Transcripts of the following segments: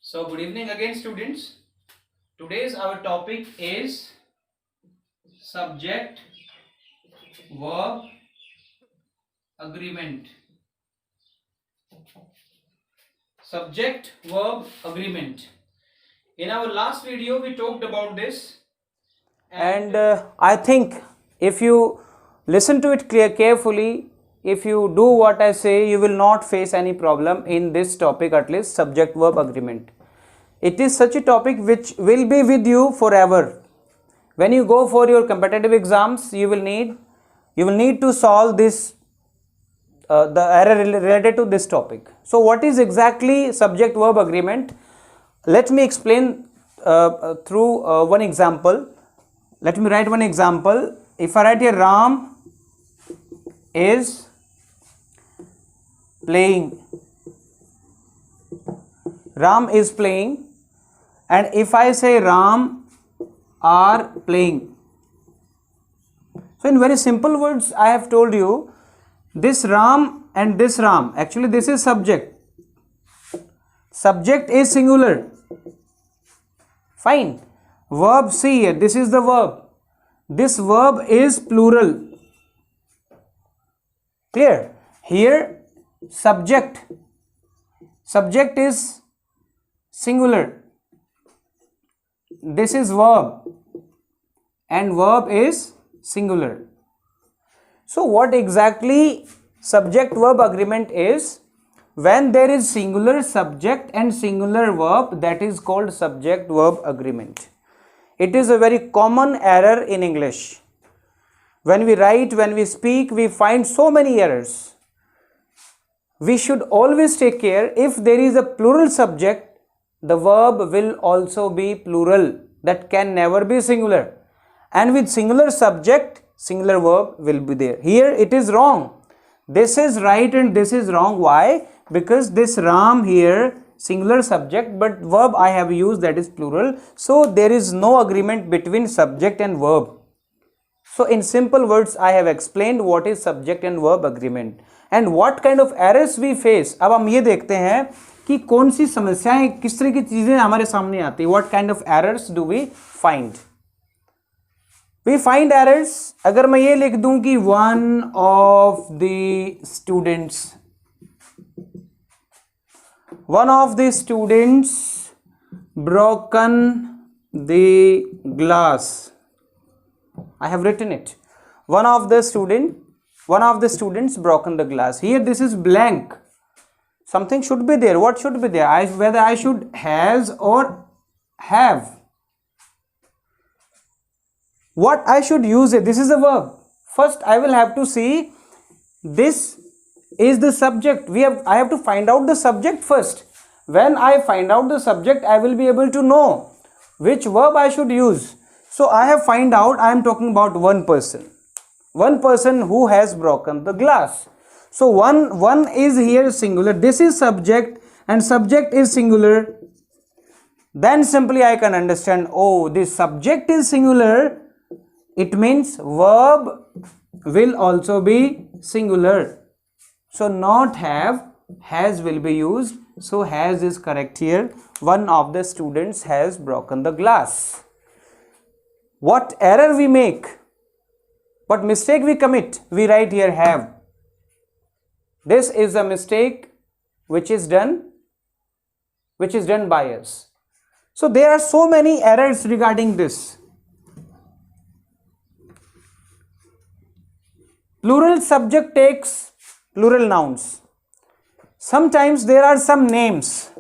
So good evening again, students. Today's our topic is subject verb agreement. Subject verb agreement. In our last video we talked about this, and I think if you listen to it carefully, if you do what I say, you will not face any problem in this topic, at least subject verb agreement. It is such a topic which will be with you forever. When you go for your competitive exams, you will need to solve this the error related to this topic. So what is exactly subject verb agreement? Let me explain through one example. Let me write one example. If I write here, Ram is playing. Ram is playing. And if I say Ram are playing. So in very simple words, I have told you this Ram and this Ram. Actually, this is subject. Subject is singular. Fine. Verb, see here, this is the verb. This verb is plural. Clear? Here, subject. Subject is singular. This is verb. And verb is singular. So what exactly subject verb agreement is? When there is singular subject and singular verb, that is called subject verb agreement. It is a very common error in English. When we write, when we speak, we find so many errors. We should always take care, if there is a plural subject, the verb will also be plural. That can never be singular. And with singular subject, singular verb will be there. Here it is wrong. This is right and this is wrong. Why? Because this Ram here, singular subject, but verb I have used, that is plural. So there is no agreement between subject and verb. So in simple words, I have explained what is subject and verb agreement and what kind of errors we face. अब हम ये देखते हैं कि कौन सी समस्याएं, किस तरह की चीजें हमारे सामने आती है. What kind of errors do we find? We find errors. अगर मैं ये लिख दूं कि one of the students broken the glass. I have written it. One of the students broken the glass. Here this is blank. Something should be there. What should be there? Whether I should has or have. What I should use it. This is a verb. First I will have to see this is the subject. I have to find out the subject first. When I find out the subject, I will be able to know which verb I should use. So I have find out, I am talking about one person. One person who has broken the glass. So one is here singular. This is subject and subject is singular. Then simply I can understand, oh, this subject is singular. It means verb will also be singular. So not have, has will be used. So has is correct here. One of the students has broken the glass. What error we make? What mistake we commit? We write here have. This is a mistake which is done by us. So there are so many errors regarding this. Plural subject takes plural nouns. Sometimes there are some names.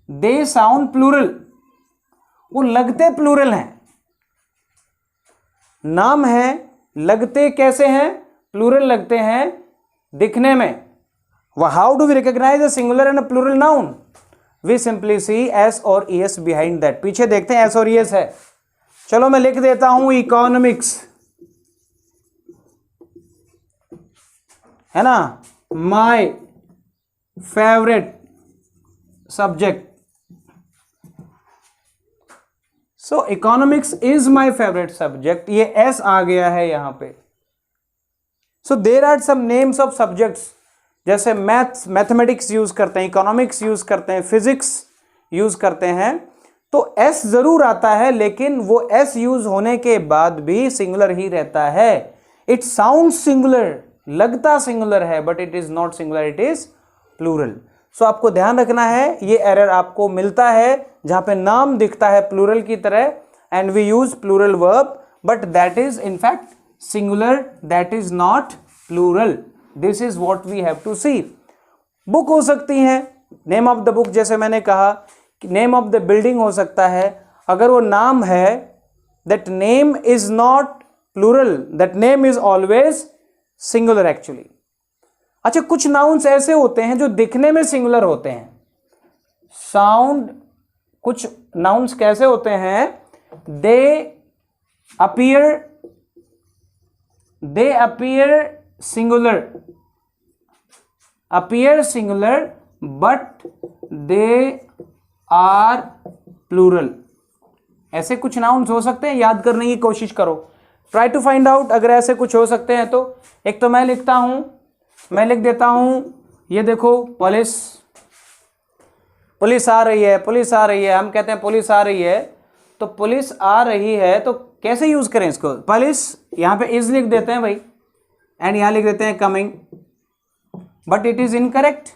They sound plural. वो लगते plural हैं. नाम है, लगते कैसे हैं? Plural लगते हैं दिखने में. How do we recognize a singular and a plural noun? We simply see S or ES behind that. पीछे देखते हैं S और ES है. चलो मैं लिख देता हूं इकोनॉमिक्स, है ना, my favourite subject. So economics is my favourite subject, ये एस आ गया है यहां पे. So there are some names of subjects, जैसे मैथमेटिक्स यूज करते हैं, इकोनॉमिक्स यूज करते हैं, फिजिक्स यूज करते हैं, तो एस जरूर आता है, लेकिन वो एस यूज होने के बाद भी सिंगुलर ही रहता है. इट साउंड सिंगुलर, लगता सिंगुलर है, but it is not singular, it is plural. So आपको ध्यान रखना है, ये एरर आपको मिलता है जहां पे नाम दिखता है प्लूरल की तरह, and we use plural verb, but that is in fact singular, that is not plural. This is what we have to see. Book हो सकती है, नेम ऑफ द बुक, जैसे मैंने कहा नेम ऑफ द बिल्डिंग हो सकता है. अगर वो नाम है, that name is not plural, that name is always singular actually. अच्छा, कुछ नाउन्स ऐसे होते हैं जो दिखने में सिंगुलर होते हैं. साउंड, कुछ नाउन्स कैसे होते हैं, दे appear singular but they are plural. ऐसे कुछ नाउन्स हो सकते हैं, याद करने की कोशिश करो, ट्राई टू फाइंड आउट अगर ऐसे कुछ हो सकते हैं तो. एक तो मैं लिखता हूं, मैं लिख देता हूं, ये देखो पुलिस, पुलिस आ रही है, पुलिस आ रही है, हम कहते हैं पुलिस आ रही है, तो पुलिस आ रही है तो कैसे यूज करें इसको, पुलिस यहां पे इज लिख देते हैं भाई, एंड यहां लिख देते हैं coming, but it is incorrect,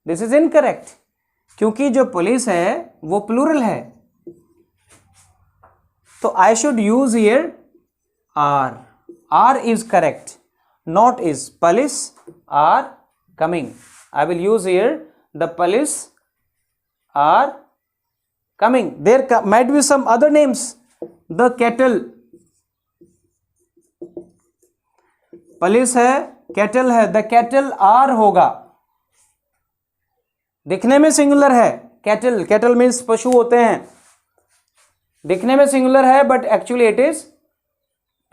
this is incorrect, क्योंकि जो पुलिस है वो प्लूरल है. तो I should use here are, are is correct, not is. Police are coming. I will use here the police are coming. There might be some other names. The kettle, police है, kettle है, the kettle are होगा, दिखने में singular है. Cattle, cattle means पशु होते हैं, दिखने में सिंगुलर है, but actually it is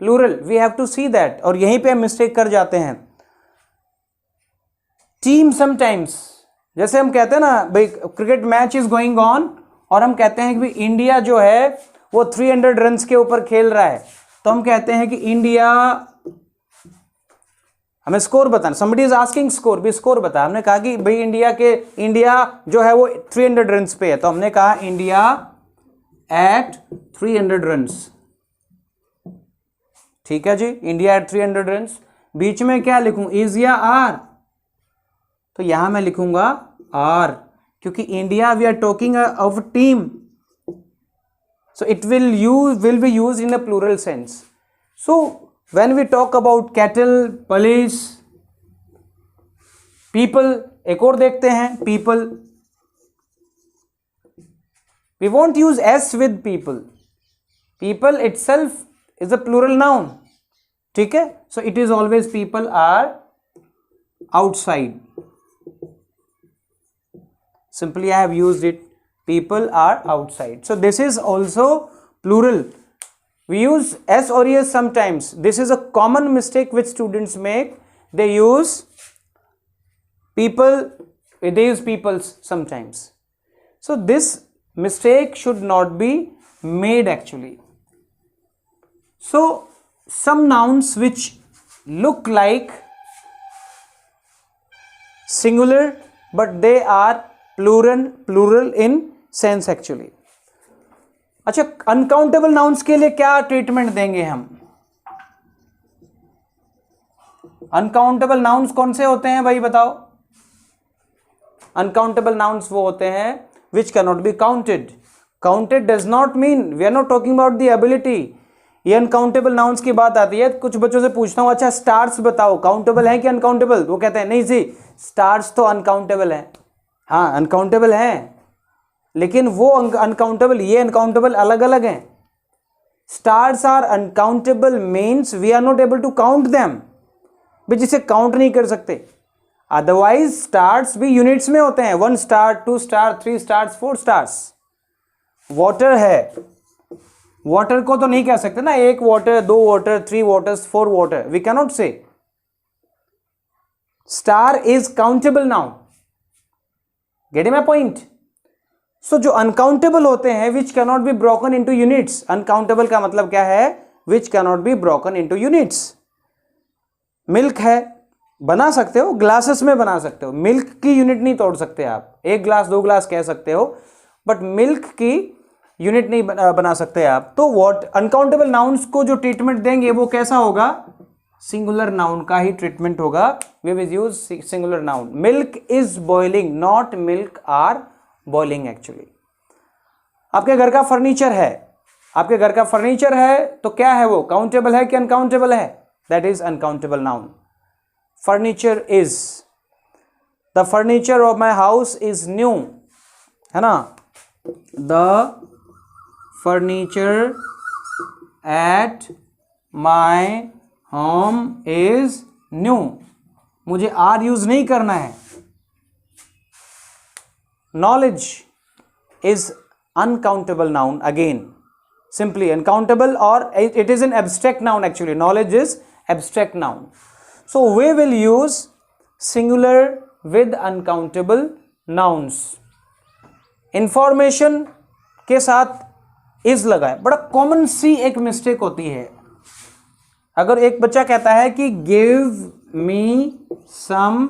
plural. We have to see that, और यहीं पे हम मिस्टेक कर जाते हैं. टीम समटाइम्स, जैसे हम कहते हैं ना भाई cricket match is going on, और हम कहते हैं कि भाई इंडिया जो है वो 300 रन्स के ऊपर खेल रहा है, तो हम कहते हैं कि इंडिया, हमें स्कोर बताना, somebody is asking स्कोर, भी स्कोर बता. हमने कहा कि भाई इंडिया जो है वो 300 रन्स पे है, तो हमने कहा इंडिया एट 300 रन्स. ठीक है जी, इंडिया एट 300 रन्स. बीच में क्या लिखूं, इज या आर, तो यहां मैं लिखूंगा आर, क्योंकि India we are talking of team, so it will be use in a plural sense. So when we talk about cattle, police, people, एक और देखते हैं people, we won't use S with people, people itself is a plural noun. ठीक है, so it is always people are outside. Simply I have used it, people are outside. So this is also plural. We use s or es sometimes. This is a common mistake which students make. They use people, they use peoples sometimes. So this mistake should not be made actually. So some nouns which look like singular but they are plural in sense actually. अच्छा, uncountable nouns के लिए क्या treatment देंगे हम? Uncountable nouns कौन से होते हैं भाई बताओ? अनकाउंटेबल नाउन्स वो होते हैं which cannot be counted. Counted does not mean we are not talking about the ability. ये अनकाउंटेबल नाउन्स की बात आती है. कुछ बच्चों से पूछता हूं, अच्छा स्टार्स बताओ काउंटेबल है कि अनकाउंटेबल? वो कहते हैं नहीं जी, स्टार्स तो अनकाउंटेबल है. हाँ अनकाउंटेबल है, लेकिन वो अनकाउंटेबल, ये अनकाउंटेबल अलग अलग हैं. Stars are uncountable means we are not able to count them, भी जिसे काउंट नहीं कर सकते. अदरवाइज स्टार्स भी यूनिट्स में होते हैं, 1 star, 2 star, 3 stars, 4 stars. Water है, वाटर को तो नहीं कह सकते ना 1 water, 2 water, 3 waters, 4 water, we can not say. Star is countable now. Getting my point? So जो अनकाउंटेबल होते हैं which cannot be broken into units, uncountable का मतलब क्या है, which cannot be broken into units. Milk है, बना सकते हो, ग्लासेस में बना सकते हो, मिल्क की यूनिट नहीं तोड़ सकते आप, 1 ग्लास 2 ग्लास कह सकते हो, बट मिल्क की यूनिट नहीं बना सकते आप। तो व्हाट अनकाउंटेबल नाउन्स को जो ट्रीटमेंट देंगे वो कैसा होगा, सिंगुलर नाउन का ही ट्रीटमेंट होगा। We will use singular noun. Milk is boiling, not milk are boiling actually. आपके घर का फर्नीचर है, आपके घर का फर्नीचर है तो क्या है वो, काउंटेबल है कि अनकाउंटेबल है, that is uncountable noun. Furniture is, the furniture of my house is new, है ना, the furniture at my home is new. मुझे आर यूज नहीं करना है। Knowledge is uncountable noun, again simply uncountable, or it is an abstract noun actually. Knowledge is abstract noun. So we will use singular with uncountable nouns. Information के साथ is लगाए, बड़ा common सी एक mistake होती है। अगर एक बच्चा कहता है कि give me some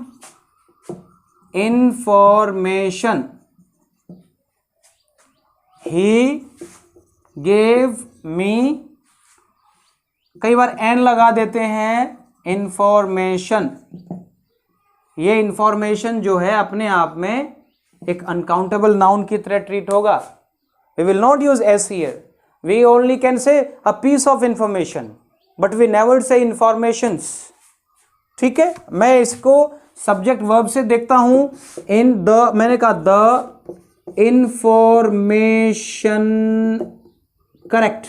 information, he gave me, कई बार एन लगा देते हैं, इंफॉर्मेशन। ये इंफॉर्मेशन जो है अपने आप में एक अनकाउंटेबल नाउन की तरह ट्रीट होगा। We will not use S here, we only can say a piece of information, but we never say informations. ठीक है, मैं इसको सब्जेक्ट वर्ब से देखता हूं। इन द, मैंने कहा the information correct,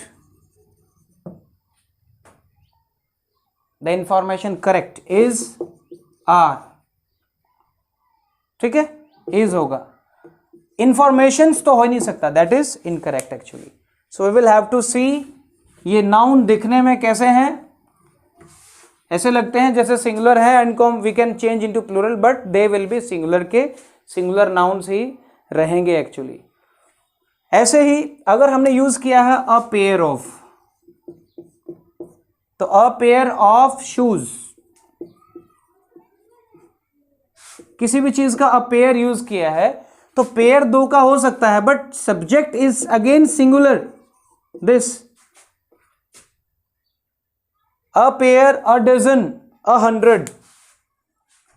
the information correct is are, ठीक है, is होगा, informations तो हो ही नहीं सकता, that is incorrect actually. So we will have to see ये noun दिखने में कैसे हैं, ऐसे लगते हैं जैसे सिंगुलर है, and we can change into plural, but they will be singular के singular nouns ही रहेंगे एक्चुअली। ऐसे ही अगर हमने यूज किया है अ पेयर ऑफ, तो अ पेयर ऑफ शूज, किसी भी चीज का अ पेयर यूज किया है तो पेयर 2 का हो सकता है, but subject is again singular. This a pair, a dozen, 100,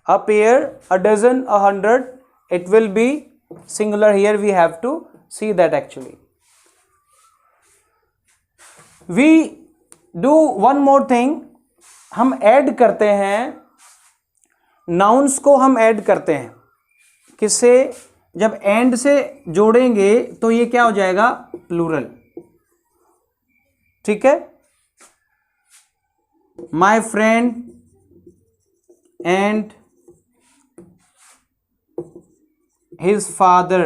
a pair, a dozen, 100, it will be singular. Here we have to see that actually. We do one more thing, हम add करते हैं, nouns को हम add करते हैं, किससे, जब and से जोड़ेंगे तो ये क्या हो जाएगा, प्लूरल। ठीक है, my friend and his father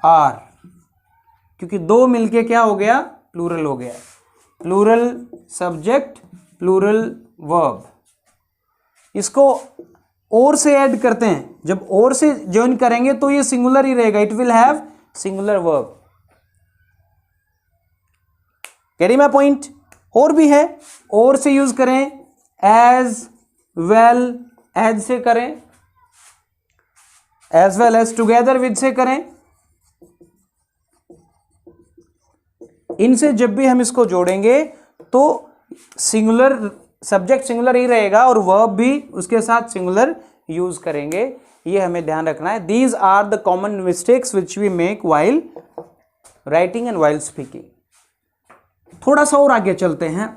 are, क्योंकि 2 मिलके क्या हो गया, प्लूरल हो गया। Plural subject, plural verb. इसको और से ऐड करते हैं, जब और से ज्वाइन करेंगे तो ये सिंगुलर ही रहेगा, it will have singular verb. Carry my point. और भी है, और से यूज करें, एज वेल एज से करें, as well as, together with से करें। इनसे जब भी हम इसको जोड़ेंगे तो सिंगुलर सब्जेक्ट सिंगुलर ही रहेगा और वर्ब भी उसके साथ सिंगुलर यूज करेंगे, ये हमें ध्यान रखना है। These are the common mistakes which we make while writing and while speaking. थोड़ा सा और आगे चलते हैं।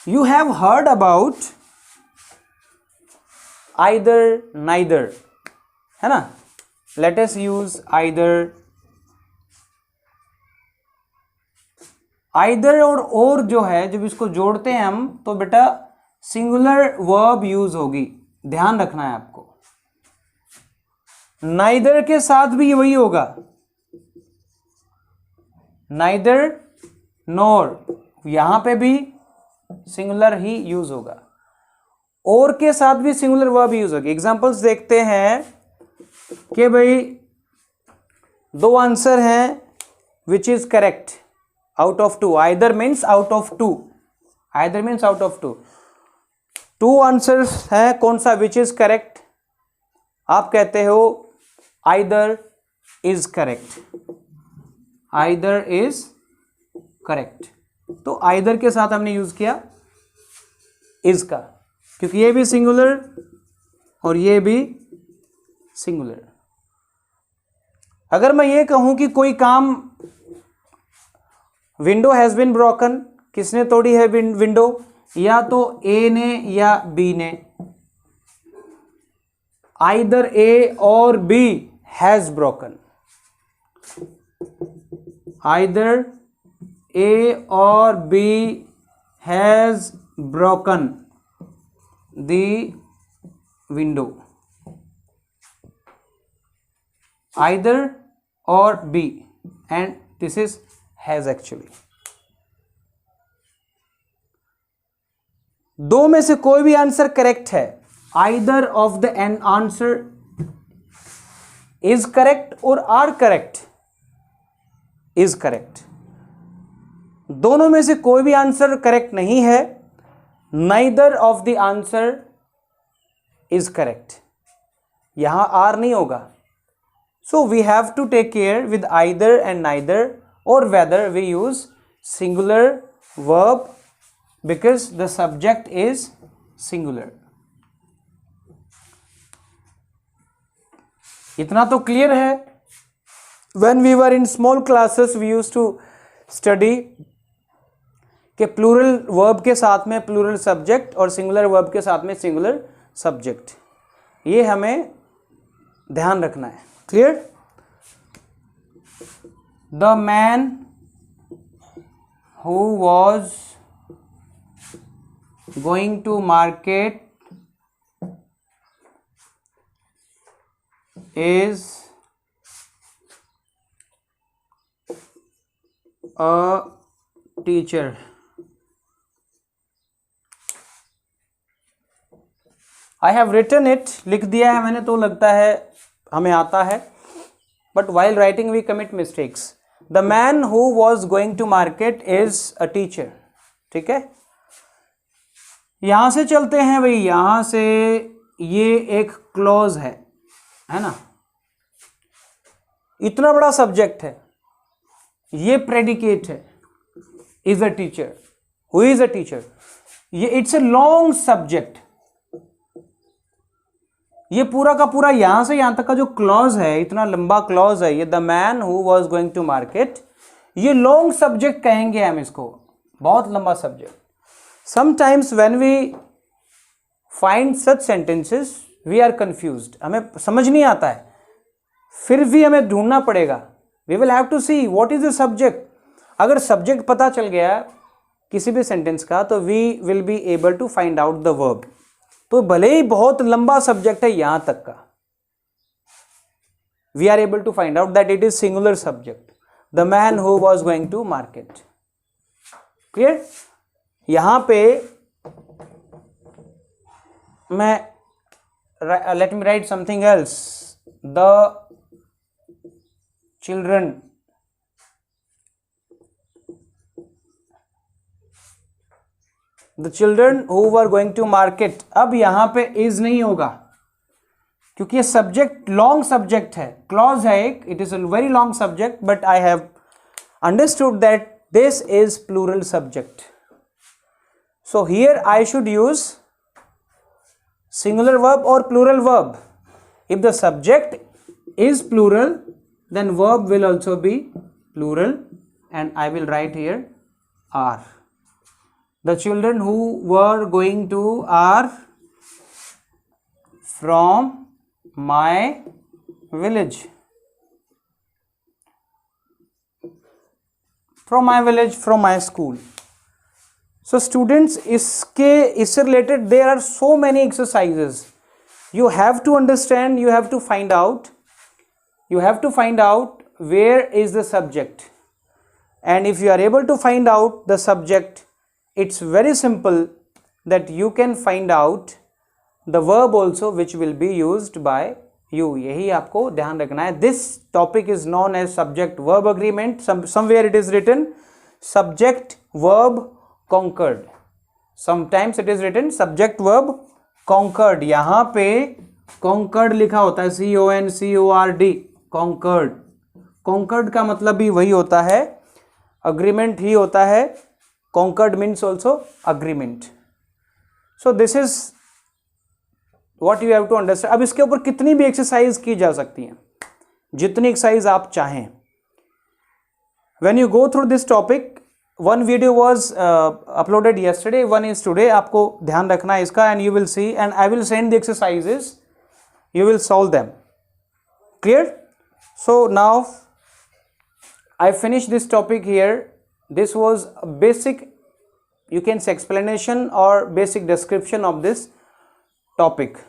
You have heard about either neither, है ना, let us use either. Either और जो है, जब इसको जोड़ते हैं हम तो बेटा सिंगुलर वर्ब यूज होगी, ध्यान रखना है आपको। नाइदर के साथ भी वही होगा, नाइदर नोर, यहां पे भी सिंगुलर ही यूज होगा। और के साथ भी सिंगुलर वर्ब यूज होगी। एग्जांपल्स देखते हैं कि भाई दो आंसर हैं which is correct out of two, either means out of two, either means out of two, two answers हैं, कौन सा विच इज करेक्ट, आप कहते हो either is correct, either is correct. तो आइदर के साथ हमने यूज किया इज का, क्योंकि ये भी सिंगुलर और ये भी सिंगुलर। अगर मैं ये कहूं कि कोई काम, विंडो हैज बीन ब्रोकन, किसने तोड़ी है विंडो, या तो ए ने या बी ने, आइदर ए और B has broken, either A और B has broken the window, either और B, and this is has actually. दो में से कोई भी आंसर करेक्ट है, either of the an answer is correct और आर करेक्ट, इज करेक्ट। दोनों में से कोई भी आंसर करेक्ट नहीं है, neither of the answer is correct, यहां आर नहीं होगा। So we have to take care with either and neither, or whether we use singular verb because the subject is singular. इतना तो क्लियर है। When we were in small classes we used to study कि plural verb के साथ में plural subject और singular verb के साथ में सिंगुलर सब्जेक्ट, ये हमें ध्यान रखना है। Clear? The man who was going to market is a teacher. I have written it, लिख दिया है मैंने, तो लगता है हमें आता है, but while writing we commit mistakes. The man who was going to market is a teacher. ठीक है, यहां से चलते हैं भाई, यहां से ये एक क्लॉज है ना, इतना बड़ा सब्जेक्ट है, ये प्रेडिकेट है, is a teacher, who is a teacher, ये इट्स ए लॉन्ग सब्जेक्ट, ये पूरा का पूरा यहां से यहां तक का जो क्लॉज है, इतना लंबा क्लॉज है ये, the man who was going to market, ये लॉन्ग सब्जेक्ट कहेंगे हम इसको, बहुत लंबा subject. Sometimes when we find such sentences we are confused, हमें समझ नहीं आता है, फिर भी हमें ढूंढना पड़ेगा। We will have to see what is the subject. अगर सब्जेक्ट पता चल गया किसी भी सेंटेंस का, तो we will be able to find out the verb. तो भले ही बहुत लंबा सब्जेक्ट है यहां तक का, we are able to find out that it is singular subject, the man who was going to market. Clear? यहां पे मैं let me write something else, the children who were going to market, अब यहां पे is नहीं होगा क्योंकि ये सब्जेक्ट लॉन्ग सब्जेक्ट है, क्लॉज है एक, it is a very long subject, but I have understood that this is plural subject, so here I should use singular verb और plural verb. If the subject is plural then verb will also be plural, and I will write here are. The children who were going to are from my village, from my village, from my school. So students, इससे related there are so many exercises you have to understand, you have to find out, you have to find out where is the subject, and if you are able to find out the subject, it's very simple that you can find out the verb also which will be used by you. यही आपको ध्यान रखना है. This topic is known as subject verb agreement. Somewhere it is written subject verb conquered. Sometimes it is written subject verb conquered. यहाँ पे conquered लिखा होता है, CONCORD, conquered. conquered का मतलब भी वही होता है, agreement ही होता है. conquered means also agreement. So this is what you have to understand. अब इसके ऊपर कितनी भी एक्सरसाइज की जा सकती है, जितनी एक्सरसाइज आप चाहें. When you go through this topic, one video was uploaded yesterday, one is today. आपको ध्यान रखना है इसका, and you will see, and I will send the exercises. You will solve them. Clear? So now I finished this topic here. This was a basic, you can say, explanation or basic description of this topic.